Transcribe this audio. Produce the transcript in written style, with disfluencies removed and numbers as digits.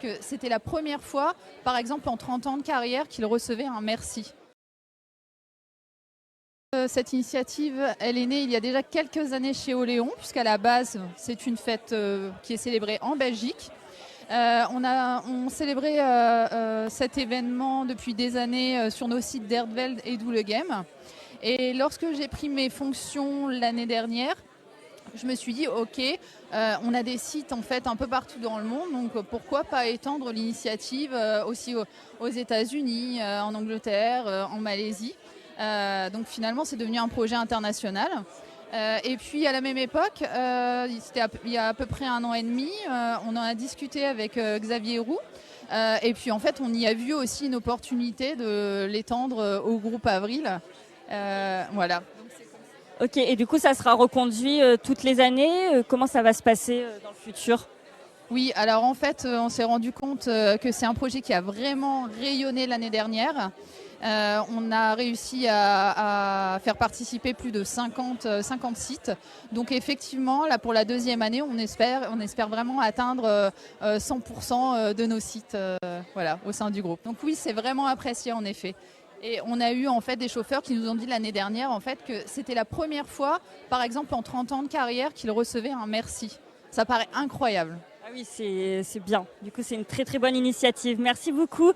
que c'était la première fois, par exemple en 30 ans de carrière, qu'il recevait un merci. Cette initiative, elle est née il y a déjà quelques années chez Oléon, puisqu'à la base, c'est une fête qui est célébrée en Belgique. On célébrait cet événement depuis des années sur nos sites d'Erdveld et d'Oulegem. Et lorsque j'ai pris mes fonctions l'année dernière, je me suis dit, ok, on a des sites en fait un peu partout dans le monde, donc pourquoi pas étendre l'initiative aussi aux États-Unis, en Angleterre, en Malaisie. Donc finalement, c'est devenu un projet international. Et puis à la même époque, il y a à peu près 1 an et demi, on en a discuté avec Xavier Roux. Et puis en fait, on y a vu aussi une opportunité de l'étendre au groupe Avril. Voilà. Ok, et du coup, ça sera reconduit toutes les années. Comment ça va se passer dans le futur? Oui, alors en fait, on s'est rendu compte que c'est un projet qui a vraiment rayonné l'année dernière. On a réussi à faire participer plus de 50 sites. Donc effectivement, là pour la deuxième année, on espère vraiment atteindre 100% de nos sites voilà, au sein du groupe. Donc oui, c'est vraiment apprécié en effet. Et on a eu en fait des chauffeurs qui nous ont dit l'année dernière en fait que c'était la première fois, par exemple en 30 ans de carrière, qu'ils recevaient un merci. Ça paraît incroyable. Ah oui, c'est bien. Du coup, c'est une très très bonne initiative. Merci beaucoup.